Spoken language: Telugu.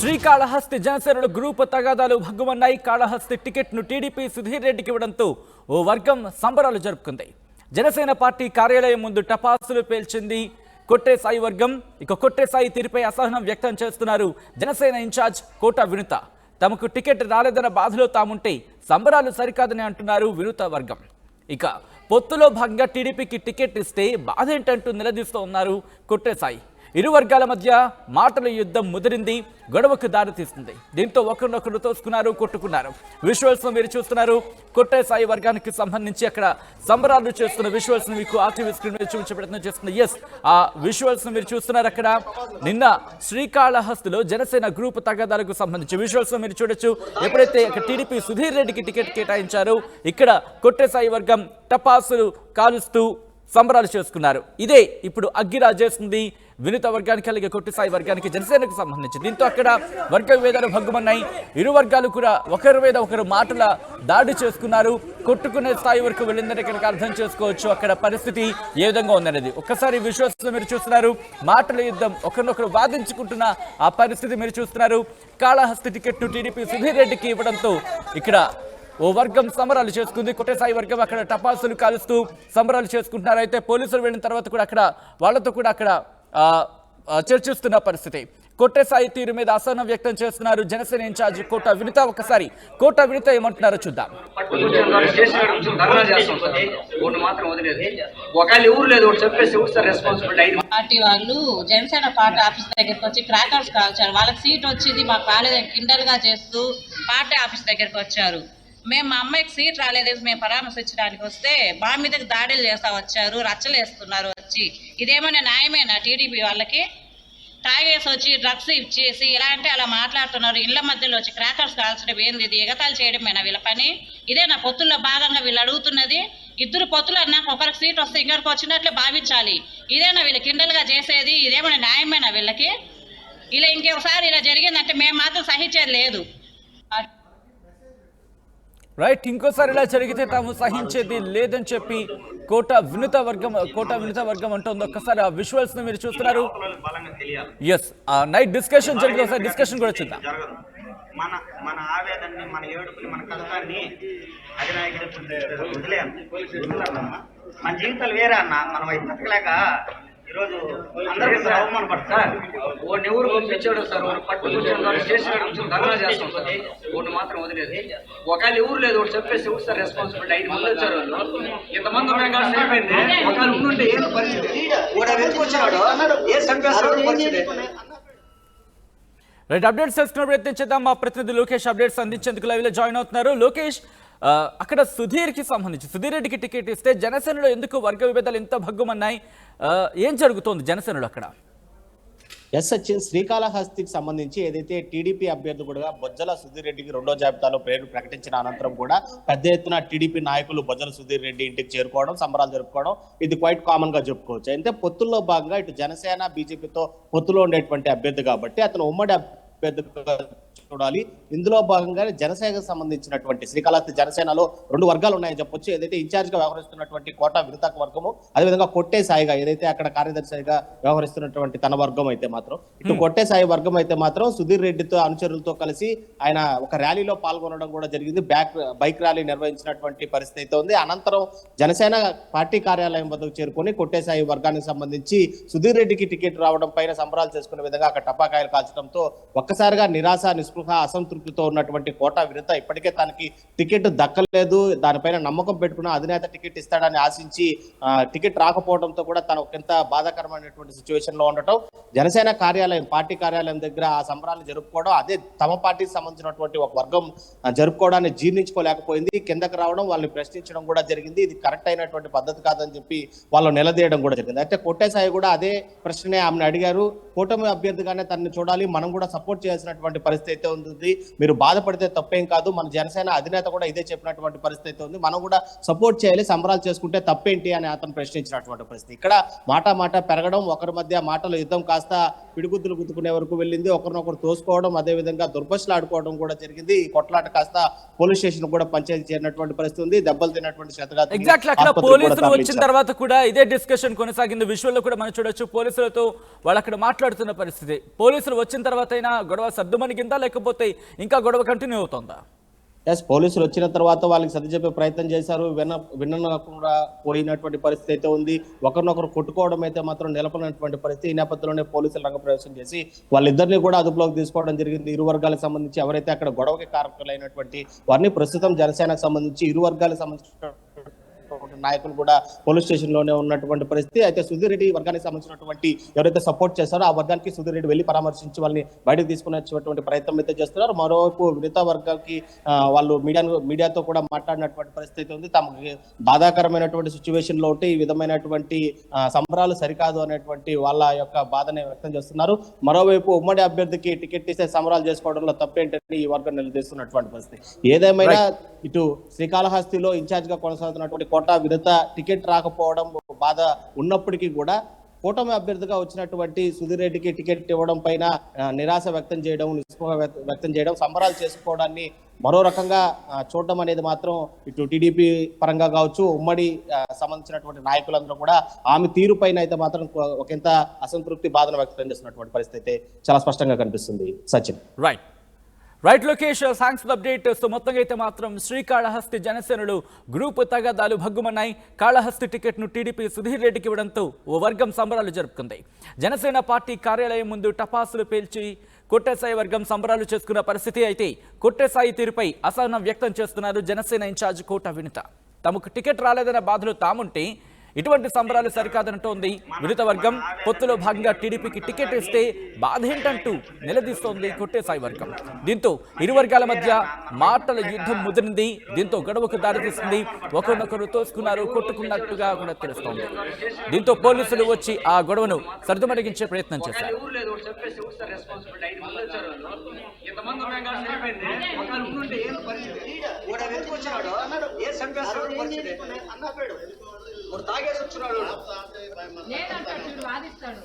శ్రీకాళహస్తి జనసేనలో గ్రూప్ తగాదాలు భగ్గుమన్నాయి. కాళహస్తి టికెట్ను టీడీపీ సుధీర్ రెడ్డికి ఇవ్వడంతో ఓ వర్గం సంబరాలు జరుపుకుంది. జనసేన పార్టీ కార్యాలయం ముందు టపాసులు పేల్చింది కొట్టే సాయి వర్గం. కొట్టే సాయి తీరుపై అసహనం వ్యక్తం చేస్తున్నారు జనసేన ఇన్ఛార్జ్ కోట వినుత. తమకు టికెట్ రాలేదన్న బాధలో తాముంటే సంబరాలు సరికాదని అంటున్నారు వినుత వర్గం. పొత్తులో భాగంగా టీడీపీకి టికెట్ ఇస్తే బాధ ఏంటంటూ నిలదీస్తూ ఉన్నారు కొట్టే సాయి. ఇరు వర్గాల మధ్య మాటల యుద్ధం ముదిరింది, గొడవకు దారి తీస్తుంది. దీంతో ఒకరినొకరు తోసుకున్నారు, కొట్టుకున్నారు. విజువల్స్ మీరు చూస్తున్నారు. కొట్టే సాయి వర్గానికి సంబంధించి అక్కడ సంబరాలు చేస్తున్న విజువల్స్ మీకు ఆర్టీవీ స్క్రీన్ మీద చూపించే ప్రయత్నం చేస్తుంది. ఆ విజువల్స్ మీరు చూస్తున్నారు. అక్కడ నిన్న శ్రీకాళహస్తిలో జనసేన గ్రూప్ తగాదాలకు సంబంధించి విజువల్స్ మీరు చూడొచ్చు. ఎప్పుడైతే టీడీపీ సుధీర్ రెడ్డికి టికెట్ కేటాయించారో ఇక్కడ కొట్టే సాయి వర్గం టపాసులు కాలుస్తూ సంబరాలు చేసుకున్నారు. ఇదే ఇప్పుడు అగ్గిరాజేస్తుంది వినుత వర్గానికి, అలాగే కొట్టే సాయి వర్గానికి, జనసేనకు సంబంధించి. దీంతో అక్కడ వర్గ విభేదాలు భగ్గుమన్నాయి. ఇరు వర్గాలు కూడా ఒకరి మీద ఒకరు మాటల దాడి చేసుకున్నారు. కొట్టుకునే స్థాయి వరకు వెళ్ళిందని ఇక్కడికి అర్థం చేసుకోవచ్చు. అక్కడ పరిస్థితి ఏ విధంగా ఉందనేది ఒక్కసారి విశ్వాసంలో మీరు చూస్తున్నారు. మాటల యుద్ధం, ఒకరినొకరు వాదించుకుంటున్న ఆ పరిస్థితి మీరు చూస్తున్నారు. కాళహస్తి టికెట్ను టీడీపీ సుధీర్ రెడ్డికి ఇవ్వడంతో ఇక్కడ ఓ వర్గం సంబరాలు చేసుకుంది. కొట్టే సాయి వర్గం అక్కడ టపాసులు కాలుస్తూ సంబరాలు చేసుకుంటున్నారు. అయితే పోలీసులు వెళ్ళిన తర్వాత కూడా అక్కడ వాళ్ళతో కూడా అక్కడ చర్చిస్తున్న పరిస్థితి. కొట్టే సాయి తీరు మీద అసహనం వ్యక్తం చేస్తున్నారు జనసేన ఇన్ఛార్జ్ కోట వినుత. ఒకసారి కోట వినుత ఏమంటున్నారో చూద్దాం. పార్టీ వాళ్ళు జనసేన పార్టీ ఆఫీస్ దగ్గరికి వచ్చి క్రాకర్స్ కాల్చారు. వాళ్ళకి సీట్ వచ్చింది, మాకు రాలేదని కిండల్ గా చేస్తూ పార్టీ ఆఫీస్ దగ్గరికి వచ్చారు. మేము మా అమ్మాయికి సీట్ రాలేదు, మేము పరామర్శించడానికి వస్తే మా మీదకి దాడులు చేస్తా వచ్చారు, రచ్చలు వేస్తున్నారు వచ్చి. ఇదేమైనా న్యాయమేనా? టీడీపీ వాళ్ళకి తాగేసి వచ్చి డ్రగ్స్ ఇచ్చేసి ఇలా అంటే అలా మాట్లాడుతున్నారు. ఇళ్ల మధ్యలో వచ్చి క్రాకర్స్ కాల్చడం ఏంది? ఇది ఎగతాలు చేయడమేనా వీళ్ళ పని? ఇదే నా పొత్తుల్లో భాగంగా వీళ్ళు అడుగుతున్నది. ఇద్దరు పొత్తులు అన్నాక ఒకరికి సీట్ వస్తే ఇంకొకరికి వచ్చినట్లే భావించాలి. ఇదేనా వీళ్ళు కిండల్గా చేసేది? ఇదేమైనా న్యాయమేనా వీళ్ళకి? ఇలా ఇంకొకసారి ఇలా జరిగిందంటే మేము మాత్రం సహించేది లేదు. రైట్, ఇంకోసారి ఇలా జరిగితే తాము సహించేది లేదని చెప్పి కోట వినుత వర్గం అంటుంది. ఒక్కసారి ఆ విజువల్స్ ను మీరు చూస్తున్నారు. నైట్ డిస్కషన్ జరిగింది, ఒకసారి డిస్కషన్ కూడా చూద్దాం. మన ఆవేదనని, మన ఏడుపుని, మన కష్టాన్ని అధినాయకుడు మన జీవితాలు వేరే అన్న. మనం అయితే బతకలేక ఈరోజు అందరూ అవమానపడతారు. ఓ ఎవరు పంపించాడు సార్, ఓ పట్టుకుంటారు, స్టేషన్ ధర్నా చేస్తాం సార్, ఓటు మాత్రం వదిలేదు. ఒకవేళ ఎవరు లేదు ఒకటి చెప్పేసి ఎవరు సార్ రెస్పాన్సిబిలిటీ? 5 మంది వచ్చారు వాళ్ళు, ఇంతమంది ఉన్నాయి కాబట్టి సరిపోయింది. ఒకవేళ ఉండుంటే ఏం పరిస్థితి? ఓడ ఎందుకు వచ్చాడు, ఏ సంకేతాలు పరిస్థితి? రైట్, అప్డేట్స్ తెలుసుకునే ప్రయత్నం చేద్దాం. మా ప్రతినిధి లోకేష్ అప్డేట్స్ అందించేందుకు లైవ్ లో జాయిన్ అవుతున్నారు. లోకేష్, అక్కడ సుధీర్ రెడ్డికి టికెట్ ఇస్తే జనసేనలో ఎందుకు వర్గ విభేదాలు ఎంత భగ్గుమన్నాయి? ఏం జరుగుతోంది జనసేనలో అక్కడ? సచిన్, శ్రీకాళహస్తికి సంబంధించి ఏదైతే టీడీపీ అభ్యర్థి కూడా బొజ్జల సుధీర్ రెడ్డికి రెండో జాబితాలో పేరు ప్రకటించిన అనంతరం కూడా పెద్ద ఎత్తున టీడీపీ నాయకులు బొజ్జల సుధీర్ రెడ్డి ఇంటికి చేరుకోవడం, సంబరాలు జరుపుకోవడం ఇది క్వైట్ కామన్ గా చెప్పుకోవచ్చు. అయితే పొత్తుల్లో భాగంగా ఇటు జనసేన బీజేపీతో పొత్తులో ఉండేటువంటి అభ్యర్థి కాబట్టి అతను ఉమ్మడి అభ్యర్థిగా చూడాలి. ఇందులో భాగంగా జనసేనకు సంబంధించినటువంటి శ్రీకాళహస్తి జనసేనలో 2 వర్గాలు ఉన్నాయని చెప్పొచ్చు. ఏదైతే ఇన్ఛార్జ్ గా వ్యవహరిస్తున్నటువంటి కోట వినుత వర్గము, అదేవిధంగా కొట్టే సాయిగా ఏదైతే అక్కడ కార్యదర్శిగా వ్యవహరిస్తున్నటువంటి తన వర్గం అయితే మాత్రం, ఇటు కొట్టే సాయి వర్గం అయితే మాత్రం సుధీర్ రెడ్డితో అనుచరులతో కలిసి ఆయన ఒక ర్యాలీలో పాల్గొనడం కూడా జరిగింది. బైక్ ర్యాలీ నిర్వహించినటువంటి పరిస్థితి అయితే ఉంది. అనంతరం జనసేన పార్టీ కార్యాలయం వద్దకు చేరుకొని కొట్టే సాయి వర్గానికి సంబంధించి సుధీర్ రెడ్డికి టికెట్ రావడం పైన సంబరాలు చేసుకునే విధంగా అక్కడ టపాకాయలు కాల్చడంతో ఒక్కసారిగా నిరాశ, నిస్పృహ, అసంతృప్తితో ఉన్నటువంటి కోట వినుత ఇప్పటికే తనకి టికెట్ దక్కలేదు, దానిపైన నమ్మకం పెట్టుకున్న అధినేత టికెట్ ఇస్తాడని ఆశించి టికెట్ రాకపోవడంతో కూడా తను ఒకంత బాధాకరమైనటువంటి సిచ్యువేషన్ లో ఉండటం, జనసేన పార్టీ కార్యాలయం దగ్గర ఆ సంబరాలు జరుపుకోవడం, అదే తమ పార్టీకి సంబంధించినటువంటి ఒక వర్గం జరుపుకోవడాన్ని జీర్ణించుకోలేకపోయింది. కిందకు రావడం, వాళ్ళని ప్రశ్నించడం కూడా జరిగింది. ఇది కరెక్ట్ అయినటువంటి పద్ధతి కాదని చెప్పి వాళ్ళు నిలదీయడం కూడా జరిగింది. అయితే కొట్టే సాయి కూడా అదే ప్రశ్నే ఆమెను అడిగారు. కూటమి అభ్యర్థిగానే తనని చూడాలి, మనం కూడా సపోర్ట్ చేయాల్సినటువంటి పరిస్థితి అయితే ఉంది. మీరు బాధపడితే తప్పేం కాదు, మన జనసేన అధినేత కూడా ఇదే చెప్పినటువంటి పరిస్థితి అయితే ఉంది. మనం కూడా సపోర్ట్ చేయాలి, సంబరాలు చేసుకుంటే తప్పేంటి అని అతను ప్రశ్నించినటువంటి పరిస్థితి. ఇక్కడ మాట పెరగడం, ఒకరి మధ్య మాటల యుద్ధం కాస్త పిడిగుద్దులు గుద్దుకునే వరకు వెళ్ళింది. ఒకరినొకరు తోసుకోవడం, అదే విధంగా దుర్భషలు ఆడుకోవడం కూడా జరిగింది. ఈ కొట్లాట కాస్త పోలీస్ స్టేషన్ కూడా పంచాయతీ చేరినటువంటి పరిస్థితి ఉంది. దెబ్బలు తిన్నటువంటి ఎగ్జాక్ట్లీ అక్కడ పోలీసులు వచ్చిన తర్వాత కూడా ఇదే డిస్కషన్ కొనసాగింది. విజువల్లో కూడా మనం చూడొచ్చు, పోలీసులతో వాళ్ళు అక్కడ మాట్లాడుతున్న పరిస్థితి. పోలీసులు వచ్చిన తర్వాత అయినా గొడవ సర్దుమణిగిందా, లేకపోతే ఇంకా గొడవ కంటిన్యూ అవుతుందా? పోలీసులు వచ్చిన తర్వాత వాళ్ళకి సర్ది చెప్పే ప్రయత్నం చేశారు. వినకుండా పోయినటువంటి పరిస్థితి అయితే ఉంది. ఒకరినొకరు కొట్టుకోవడం అయితే మాత్రం నిలపనటువంటి పరిస్థితి. ఈ నేపథ్యంలోనే పోలీసులు రంగప్రవేశం చేసి వాళ్ళిద్దరిని కూడా అదుపులోకి తీసుకోవడం జరిగింది. ఇరు వర్గాలకు సంబంధించి ఎవరైతే అక్కడ గొడవకి కారకులైనటువంటి వారిని ప్రస్తుతం జనసేనకు సంబంధించి ఇరు వర్గాలకు సంబంధించిన నాయకులు కూడా పోలీస్ స్టేషన్ లోనే ఉన్నటువంటి పరిస్థితి. అయితే సుధీర్ రెడ్డి వర్గానికి సంబంధించినటువంటి ఎవరైతే సపోర్ట్ చేస్తారో ఆ వర్గానికి సుధీర్ రెడ్డి వెళ్లి పరామర్శించి వాళ్ళని బయటకు తీసుకుని వచ్చేటువంటి ప్రయత్నం అయితే చేస్తున్నారు. మరోవైపు మిగతా వర్గాలకి వాళ్ళు మీడియాతో కూడా మాట్లాడినటువంటి పరిస్థితి ఉంది. తమకి బాధాకరమైనటువంటి సిచ్యువేషన్ లో ఉంటే ఈ విధమైనటువంటి సంబరాలు సరికాదు అనేటువంటి వాళ్ళ యొక్క బాధని వ్యక్తం చేస్తున్నారు. మరోవైపు ఉమ్మడి అభ్యర్థికి టికెట్ ఇస్తే సంబరాలు చేసుకోవడంలో తప్పేంటని ఈ వర్గం నిలదీస్తున్నటువంటి పరిస్థితి. ఏదేమైనా ఇటు శ్రీకాళహస్తిలో ఇన్ఛార్జ్ గా కొనసాగుతున్నటువంటి కోట వినత టికెట్ రాకపోవడం బాధ ఉన్నప్పటికీ కూడా కూటమి అభ్యర్థిగా వచ్చినటువంటి సుధీర్ రెడ్డికి టికెట్ ఇవ్వడం పైన నిరాశ వ్యక్తం చేయడం, నిస్పృహ వ్యక్తం చేయడం, సంబరాలు చేసుకోవడాన్ని మరో రకంగా చూడడం అనేది మాత్రం ఇటు టీడీపీ పరంగా కావచ్చు, ఉమ్మడి సంబంధించినటువంటి నాయకులందరూ కూడా ఆమె తీరు పైన అయితే మాత్రం ఒకంత అసంతృప్తి, బాధను వ్యక్తం చేస్తున్నటువంటి పరిస్థితి అయితే చాలా స్పష్టంగా కనిపిస్తుంది. Sachin. Right Lokesh, thanks for update. So మొత్తంగా అయితే మాత్రం శ్రీకాళహస్తి జనసేనలు గ్రూప్ తగాదాలు భగ్గుమన్నాయి. కాళహస్తి టికెట్ను టీడీపీ సుధీర్ రెడ్డికి ఇవ్వడంతో ఓ వర్గం సంబరాలు జరుపుకుంది. జనసేన పార్టీ కార్యాలయం ముందు టపాసులు పేల్చి కొట్టేసాయి వర్గం సంబరాలు చేసుకున్న పరిస్థితి. అయితే కొట్టేసాయి తీరుపై అసహనం వ్యక్తం చేస్తున్నారు జనసేన ఇన్ఛార్జ్ కోట వినత. తమకు టికెట్ రాలేదన్న బాధలు తాముంటే ఇటువంటి సంబరాలు సరికాదంటోంది వినత వర్గం. పొత్తులో భాగంగా టీడీపీకి టికెట్ ఇస్తే బాధ ఏంటంటూ నిలదీస్తోంది కొట్టేసాయి వర్గం. దీంతో ఇరు వర్గాల మధ్య మాటల యుద్ధం ముదిరింది. దీంతో గొడవకు దారితీసింది. ఒకరినొకరు తోసుకున్నారు, కొట్టుకున్నట్టుగా కూడా తెలుస్తోంది. దీంతో పోలీసులు వచ్చి ఆ గొడవను సర్దుమణిగించే ప్రయత్నం చేశారు. తాగేసి వచ్చినాడు వాదిస్తాడు.